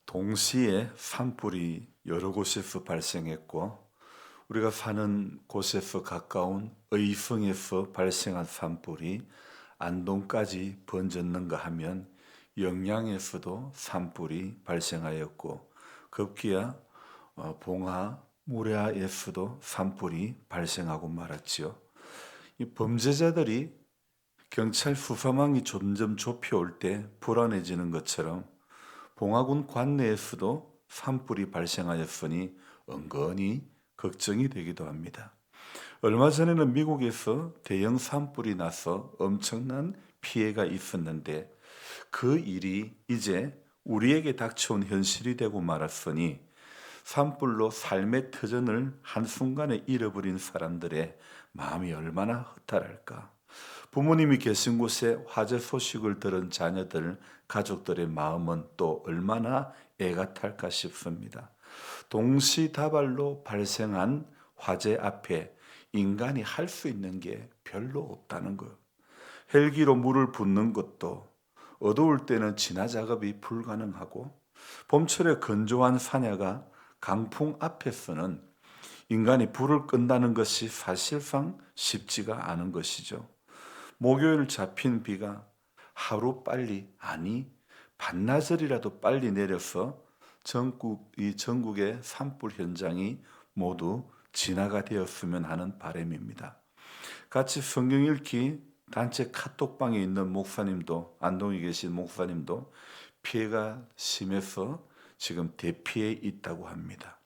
동시에 산불이 여러 곳에서 발생했고 우리가 사는 곳에서 가까운 의성에서 발생한 산불이 안동까지 번졌는가 하면 영양에서도 산불이 발생하였고 급기야 봉화, 무례에서도 산불이 발생하고 말았지요. 이 범죄자들이 경찰 수사망이 점점 좁혀올 때 불안해지는 것처럼 봉화군 관내에서도 산불이 발생하였으니 은근히 걱정이 되기도 합니다. 얼마 전에는 미국에서 대형 산불이 나서 엄청난 피해가 있었는데 그 일이 이제 우리에게 닥쳐온 현실이 되고 말았으니 산불로 삶의 터전을 한순간에 잃어버린 사람들의 마음이 얼마나 허탈할까. 부모님이 계신 곳에 화재 소식을 들은 자녀들, 가족들의 마음은 또 얼마나 애가 탈까 싶습니다. 동시다발로 발생한 화재 앞에 인간이 할 수 있는 게 별로 없다는 것. 헬기로 물을 붓는 것도 어두울 때는 진화 작업이 불가능하고 봄철에 건조한 사냐가 강풍 앞에서는 인간이 불을 끈다는 것이 사실상 쉽지가 않은 것이죠. 목요일 잡힌 비가 하루 빨리, 아니 반나절이라도 빨리 내려서 전국의 산불 현장이 모두 진화가 되었으면 하는 바람입니다. 같이 성경 읽기 단체 카톡방에 있는 목사님도, 안동에 계신 목사님도 피해가 심해서 지금 대피해 있다고 합니다.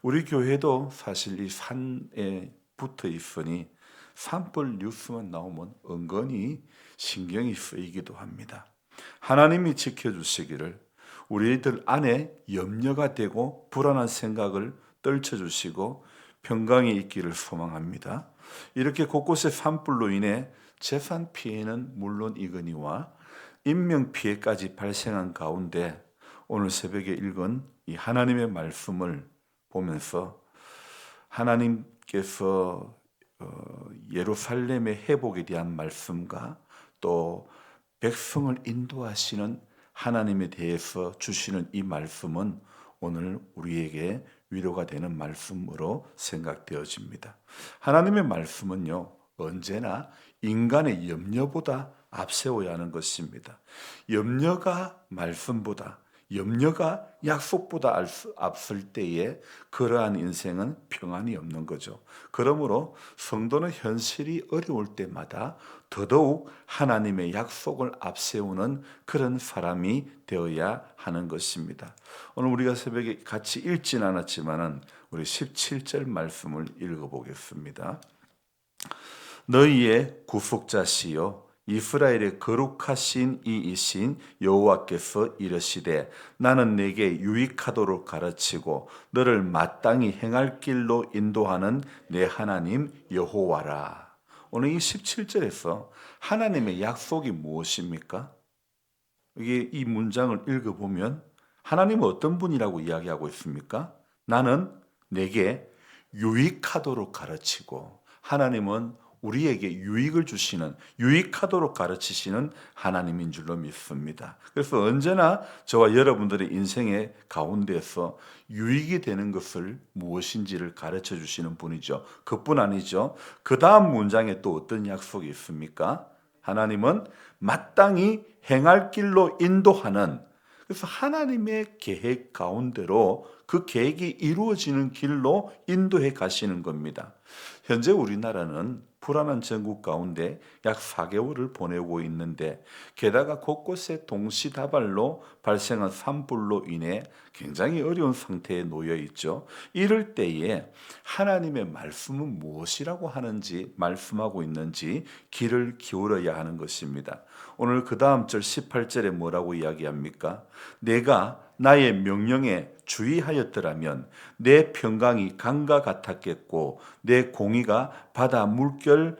우리 교회도 사실 이 산에 붙어 있으니 산불 뉴스만 나오면 은근히 신경이 쓰이기도 합니다. 하나님이 지켜주시기를, 우리들 안에 염려가 되고 불안한 생각을 떨쳐주시고 평강이 있기를 소망합니다. 이렇게 곳곳에 산불로 인해 재산 피해는 물론이거니와 인명 피해까지 발생한 가운데 오늘 새벽에 읽은 이 하나님의 말씀을 보면서 하나님께서 예루살렘의 회복에 대한 말씀과 또 백성을 인도하시는 하나님에 대해서 주시는 이 말씀은 오늘 우리에게 위로가 되는 말씀으로 생각되어집니다. 하나님의 말씀은요, 언제나 인간의 염려보다 앞세워야 하는 것입니다. 염려가 말씀보다, 염려가 약속보다 앞설 때에 그러한 인생은 평안이 없는 거죠. 그러므로 성도는 현실이 어려울 때마다 더더욱 하나님의 약속을 앞세우는 그런 사람이 되어야 하는 것입니다. 오늘 우리가 새벽에 같이 읽진 않았지만은 우리 17절 말씀을 읽어보겠습니다. 너희의 구속자시요 이스라엘의 거룩하신 이이신 여호와께서 이르시되 나는 내게 유익하도록 가르치고 너를 마땅히 행할 길로 인도하는 내 하나님 여호와라. 오늘 이 17절에서 하나님의 약속이 무엇입니까? 이게 이 문장을 읽어보면 하나님은 어떤 분이라고 이야기하고 있습니까? 나는 내게 유익하도록 가르치고, 하나님은 우리에게 유익을 주시는, 유익하도록 가르치시는 하나님인 줄로 믿습니다. 그래서 언제나 저와 여러분들의 인생의 가운데서 유익이 되는 것을 무엇인지를 가르쳐 주시는 분이죠. 그뿐 아니죠. 그 다음 문장에 또 어떤 약속이 있습니까? 하나님은 마땅히 행할 길로 인도하는, 그래서 하나님의 계획 가운데로 그 계획이 이루어지는 길로 인도해 가시는 겁니다. 현재 우리나라는 불안한 전국 가운데 약 4개월을 보내고 있는데 게다가 곳곳에 동시다발로 발생한 산불로 인해 굉장히 어려운 상태에 놓여 있죠. 이럴 때에 하나님의 말씀은 무엇이라고 하는지, 말씀하고 있는지 귀를 기울여야 하는 것입니다. 오늘 그 다음 절 18절에 뭐라고 이야기합니까? 내가 나의 명령에 주의하였더라면 내 평강이 강과 같았겠고 내 공의가 바다 물결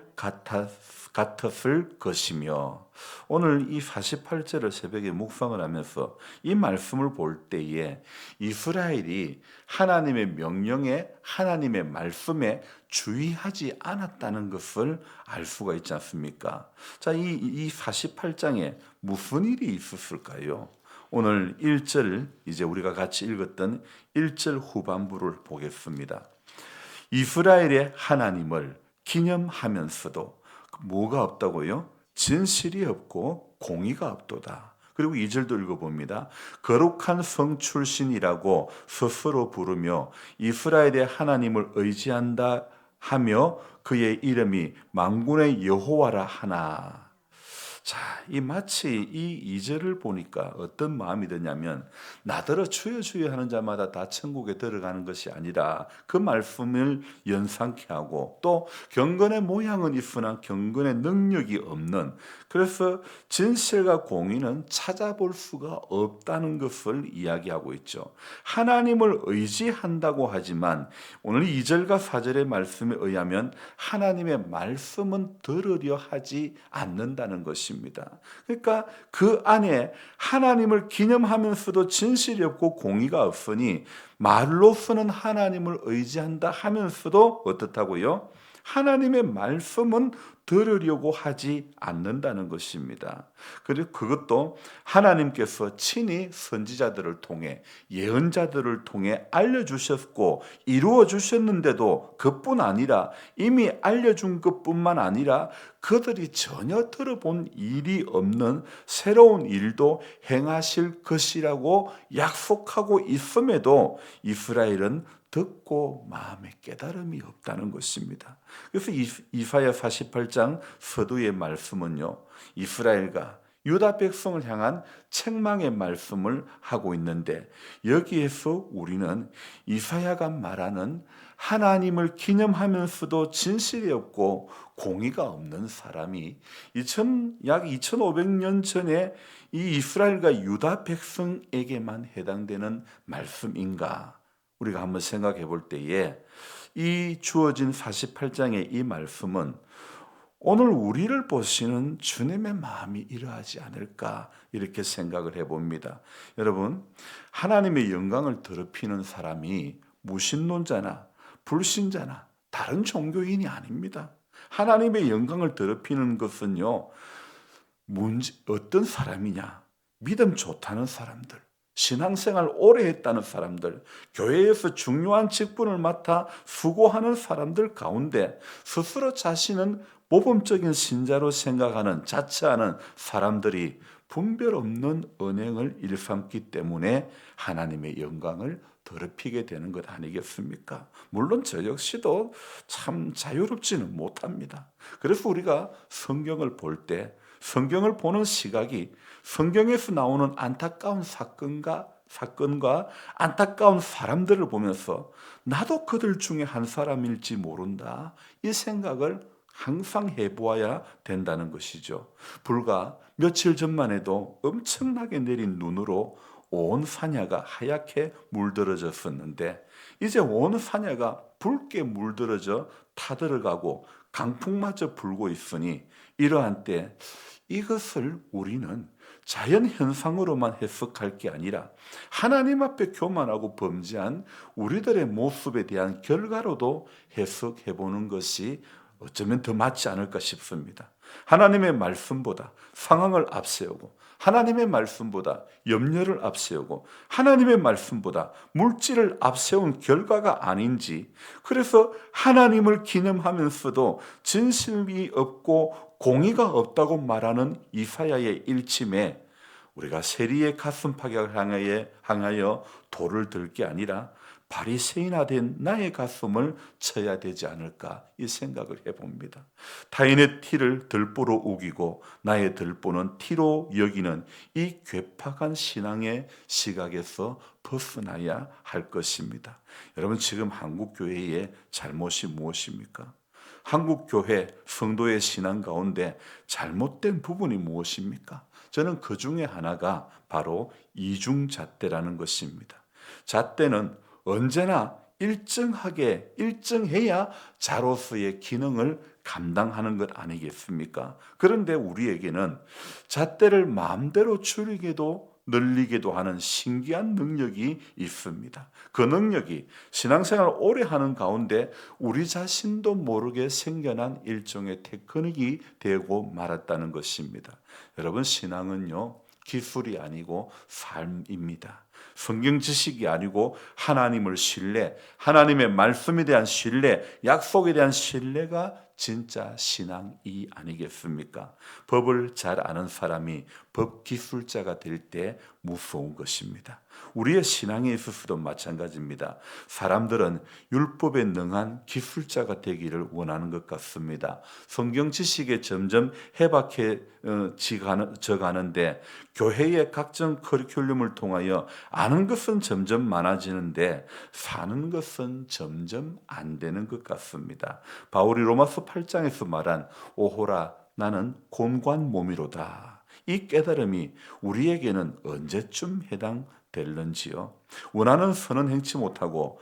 같았을 것이며, 오늘 이 48절을 새벽에 묵상을 하면서 이 말씀을 볼 때에 이스라엘이 하나님의 명령에, 하나님의 말씀에 주의하지 않았다는 것을 알 수가 있지 않습니까? 자, 이 48장에 무슨 일이 있었을까요? 오늘 1절 이제 우리가 같이 읽었던 1절 후반부를 보겠습니다. 이스라엘의 하나님을 기념하면서도 뭐가 없다고요? 진실이 없고 공의가 없도다. 그리고 2절도 읽어봅니다. 거룩한 성 출신이라고 스스로 부르며 이스라엘의 하나님을 의지한다 하며 그의 이름이 만군의 여호와라 하나. 자, 이 마치 이 2절을 보니까 어떤 마음이 드냐면 나더러 주여 주여 하는 자마다 다 천국에 들어가는 것이 아니라 그 말씀을 연상케 하고 또 경건의 모양은 있으나 경건의 능력이 없는, 그래서 진실과 공의는 찾아볼 수가 없다는 것을 이야기하고 있죠. 하나님을 의지한다고 하지만 오늘 2절과 4절의 말씀에 의하면 하나님의 말씀은 들으려 하지 않는다는 것입니다. 그러니까 그 안에 하나님을 기념하면서도 진실이 없고 공의가 없으니 말로서는 하나님을 의지한다 하면서도 어떻다고요? 하나님의 말씀은 들으려고 하지 않는다는 것입니다. 그리고 그것도 하나님께서 친히 선지자들을 통해 예언자들을 통해 알려주셨고 이루어 주셨는데도 그뿐 아니라 이미 알려준 것뿐만 아니라 그들이 전혀 들어본 일이 없는 새로운 일도 행하실 것이라고 약속하고 있음에도 이스라엘은 듣고 마음에 깨달음이 없다는 것입니다. 그래서 이사야 48장 서두의 말씀은요, 이스라엘과 유다 백성을 향한 책망의 말씀을 하고 있는데 여기에서 우리는 이사야가 말하는 하나님을 기념하면서도 진실이 없고 공의가 없는 사람이 약 2500년 전에 이 이스라엘과 유다 백성에게만 해당되는 말씀인가? 우리가 한번 생각해 볼 때에 이 주어진 48장의 이 말씀은 오늘 우리를 보시는 주님의 마음이 이러하지 않을까 이렇게 생각을 해봅니다. 여러분, 하나님의 영광을 더럽히는 사람이 무신론자나 불신자나 다른 종교인이 아닙니다. 하나님의 영광을 더럽히는 것은요, 어떤 사람이냐? 믿음 좋다는 사람들, 신앙생활 오래 했다는 사람들, 교회에서 중요한 직분을 맡아 수고하는 사람들 가운데 스스로 자신은 모범적인 신자로 생각하는, 자처하는 사람들이 분별 없는 언행을 일삼기 때문에 하나님의 영광을 더럽히게 되는 것 아니겠습니까? 물론 저 역시도 참 자유롭지는 못합니다. 그래서 우리가 성경을 볼 때 성경을 보는 시각이 성경에서 나오는 안타까운 사건과 안타까운 사람들을 보면서 나도 그들 중에 한 사람일지 모른다, 이 생각을 항상 해보아야 된다는 것이죠. 불과 며칠 전만 해도 엄청나게 내린 눈으로 온 산야가 하얗게 물들어졌었는데 이제 온 산야가 붉게 물들어져 타들어가고 강풍마저 불고 있으니 이러한 때 이것을 우리는 자연 현상으로만 해석할 게 아니라 하나님 앞에 교만하고 범죄한 우리들의 모습에 대한 결과로도 해석해 보는 것이 어쩌면 더 맞지 않을까 싶습니다. 하나님의 말씀보다 상황을 앞세우고 하나님의 말씀보다 염려를 앞세우고 하나님의 말씀보다 물질을 앞세운 결과가 아닌지, 그래서 하나님을 기념하면서도 진실이 없고 공의가 없다고 말하는 이사야의 일침에 우리가 세리의 가슴 파격을 향하여 돌을 들 게 아니라 바리새인화된 나의 가슴을 쳐야 되지 않을까, 이 생각을 해봅니다. 타인의 티를 들보로 우기고 나의 들보는 티로 여기는 이 괴팍한 신앙의 시각에서 벗어나야 할 것입니다. 여러분, 지금 한국교회의 잘못이 무엇입니까? 한국교회 성도의 신앙 가운데 잘못된 부분이 무엇입니까? 저는 그 중에 하나가 바로 이중잣대라는 것입니다. 잣대는 언제나 일정해야 자로서의 기능을 감당하는 것 아니겠습니까? 그런데 우리에게는 잣대를 마음대로 줄이게도 늘리기도 하는 신기한 능력이 있습니다. 그 능력이 신앙생활을 오래 하는 가운데 우리 자신도 모르게 생겨난 일종의 테크닉이 되고 말았다는 것입니다. 여러분, 신앙은요, 기술이 아니고 삶입니다. 성경 지식이 아니고 하나님을 신뢰, 하나님의 말씀에 대한 신뢰, 약속에 대한 신뢰가 진짜 신앙이 아니겠습니까? 법을 잘 아는 사람이 법 기술자가 될 때 무서운 것입니다. 우리의 신앙에 있어서도 마찬가지입니다. 사람들은 율법에 능한 기술자가 되기를 원하는 것 같습니다. 성경 지식에 점점 해박해져 가는데 교회의 각종 커리큘럼을 통하여 아는 것은 점점 많아지는데 사는 것은 점점 안 되는 것 같습니다. 바울이 로마서 8장에서 말한 오호라 나는 곤고한 몸이로다. 이 깨달음이 우리에게는 언제쯤 해당될는지요? 원하는 선은 행치 못하고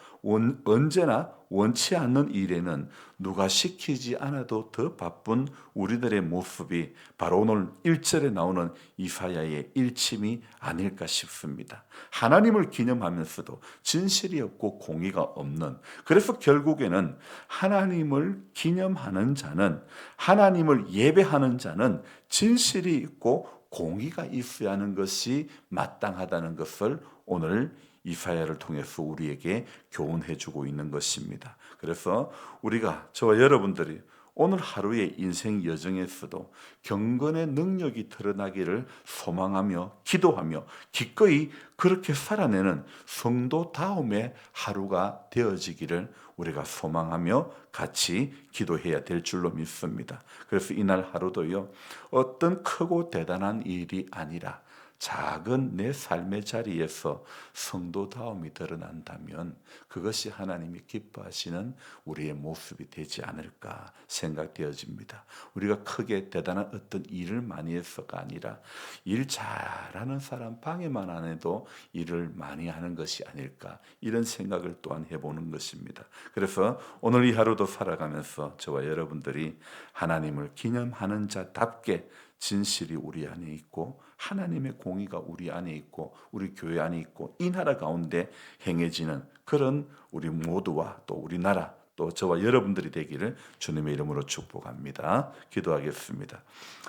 언제나 원치 않는 일에는 누가 시키지 않아도 더 바쁜 우리들의 모습이 바로 오늘 1절에 나오는 이사야의 일침이 아닐까 싶습니다. 하나님을 기념하면서도 진실이 없고 공의가 없는, 그래서 결국에는 하나님을 기념하는 자는, 하나님을 예배하는 자는 진실이 있고 공의가 있어야 하는 것이 마땅하다는 것을 오늘 이사야를 통해서 우리에게 교훈해 주고 있는 것입니다. 그래서 우리가, 저와 여러분들이 오늘 하루의 인생 여정에서도 경건의 능력이 드러나기를 소망하며 기도하며 기꺼이 그렇게 살아내는 성도다움의 하루가 되어지기를 우리가 소망하며 같이 기도해야 될 줄로 믿습니다. 그래서 이날 하루도요, 어떤 크고 대단한 일이 아니라 작은 내 삶의 자리에서 성도다움이 드러난다면 그것이 하나님이 기뻐하시는 우리의 모습이 되지 않을까 생각되어집니다. 우리가 크게 대단한 어떤 일을 많이 해서가 아니라 일 잘하는 사람 방해만 안 해도 일을 많이 하는 것이 아닐까, 이런 생각을 또한 해보는 것입니다. 그래서 오늘 이 하루도 살아가면서 저와 여러분들이 하나님을 기념하는 자답게 진실이 우리 안에 있고 하나님의 공의가 우리 안에 있고 우리 교회 안에 있고 이 나라 가운데 행해지는 그런 우리 모두와 또 우리나라 또 저와 여러분들이 되기를 주님의 이름으로 축복합니다. 기도하겠습니다.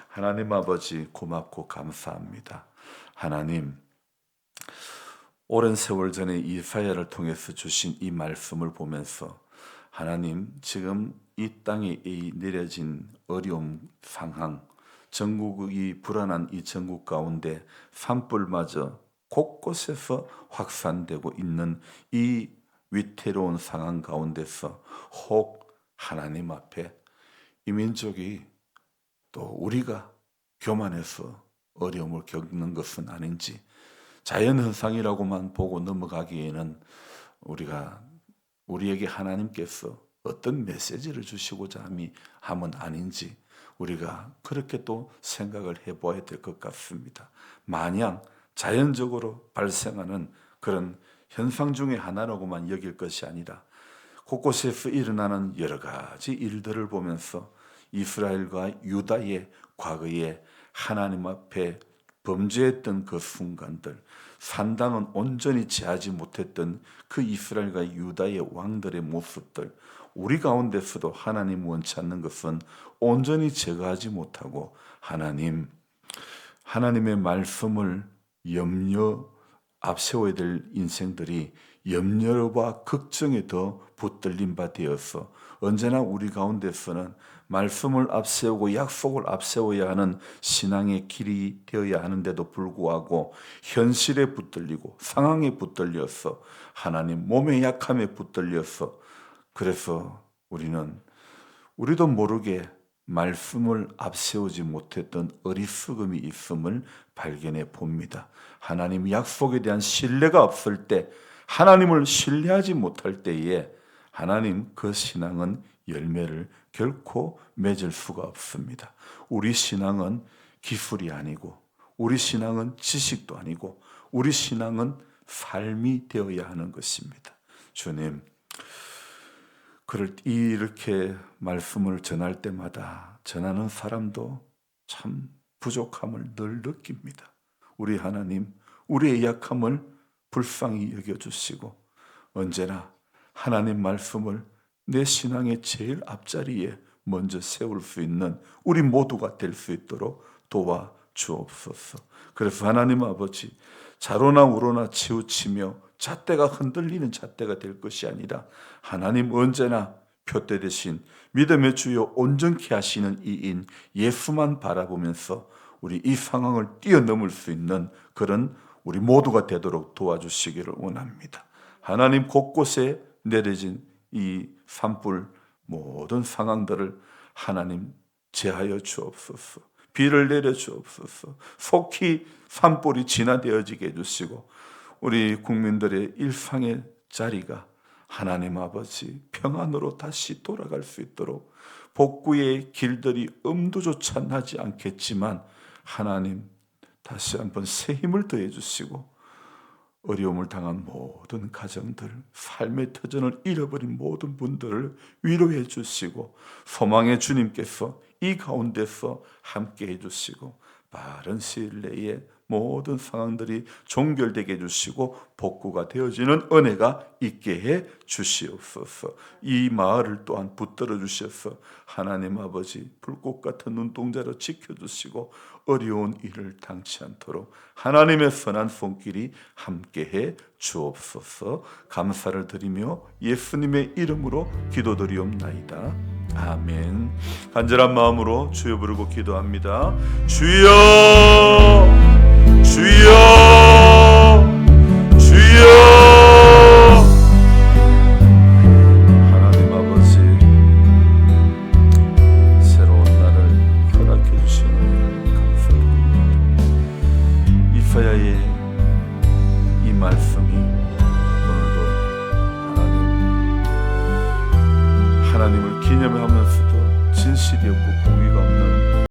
하나님 아버지, 고맙고 감사합니다. 하나님, 오랜 세월 전에 이사야를 통해서 주신 이 말씀을 보면서 하나님, 지금 이 땅에 내려진 어려움 상황, 전국이 불안한 이 전국 가운데 산불마저 곳곳에서 확산되고 있는 이 위태로운 상황 가운데서 혹 하나님 앞에 이 민족이 또 우리가 교만해서 어려움을 겪는 것은 아닌지, 자연현상이라고만 보고 넘어가기에는 우리에게 하나님께서 어떤 메시지를 주시고자 함은 아닌지 우리가 그렇게 또 생각을 해봐야 될 것 같습니다. 마냥 자연적으로 발생하는 그런 현상 중의 하나라고만 여길 것이 아니라 곳곳에서 일어나는 여러 가지 일들을 보면서 이스라엘과 유다의 과거에 하나님 앞에 범죄했던 그 순간들, 산당은 온전히 제하지 못했던 그 이스라엘과 유다의 왕들의 모습들, 우리 가운데서도 하나님 원치 않는 것은 온전히 제거하지 못하고 하나님의 말씀을 앞세워야 될 인생들이 염려와 걱정에 더 붙들린 바 되어서 언제나 우리 가운데서는 말씀을 앞세우고 약속을 앞세워야 하는 신앙의 길이 되어야 하는데도 불구하고 현실에 붙들리고 상황에 붙들려서 하나님 몸의 약함에 붙들려서, 그래서 우리도 모르게 말씀을 앞세우지 못했던 어리석음이 있음을 발견해 봅니다. 하나님 약속에 대한 신뢰가 없을 때, 하나님을 신뢰하지 못할 때에 하나님 그 신앙은 열매를 결코 맺을 수가 없습니다. 우리 신앙은 기술이 아니고 우리 신앙은 지식도 아니고 우리 신앙은 삶이 되어야 하는 것입니다. 주님, 이렇게 말씀을 전할 때마다 전하는 사람도 참 부족함을 늘 느낍니다. 우리 하나님, 우리의 약함을 불쌍히 여겨주시고 언제나 하나님 말씀을 내 신앙의 제일 앞자리에 먼저 세울 수 있는 우리 모두가 될 수 있도록 도와 주옵소서. 그래서 하나님 아버지, 자로나 우로나 치우치며 잣대가 흔들리는 잣대가 될 것이 아니라 하나님 언제나 표대 대신 믿음의 주요 온전케 하시는 이인 예수만 바라보면서 우리 이 상황을 뛰어넘을 수 있는 그런 우리 모두가 되도록 도와주시기를 원합니다. 하나님 곳곳에 내려진 이 산불 모든 상황들을 하나님 제하여 주옵소서. 비를 내려 주옵소서. 속히 산불이 진화되어지게 해주시고 우리 국민들의 일상의 자리가 하나님 아버지 평안으로 다시 돌아갈 수 있도록 복구의 길들이 엄두조차 나지 않겠지만 하나님 다시 한번 새 힘을 더해 주시고 어려움을 당한 모든 가정들, 삶의 터전을 잃어버린 모든 분들을 위로해 주시고 소망의 주님께서 이 가운데서 함께 해 주시고 빠른 시일 내에 모든 상황들이 종결되게 해주시고 복구가 되어지는 은혜가 있게 해 주시옵소서. 이 마을을 또한 붙들어 주셔서 하나님 아버지 불꽃 같은 눈동자로 지켜주시고 어려운 일을 당치 않도록 하나님의 선한 손길이 함께 해 주옵소서. 감사를 드리며 예수님의 이름으로 기도드리옵나이다. 아멘. 간절한 마음으로 주여 부르고 기도합니다. 주여, 주여, 주여. 하나님 아버지, 새로운 날을 허락해 주시는 감사드립니다. 이사야의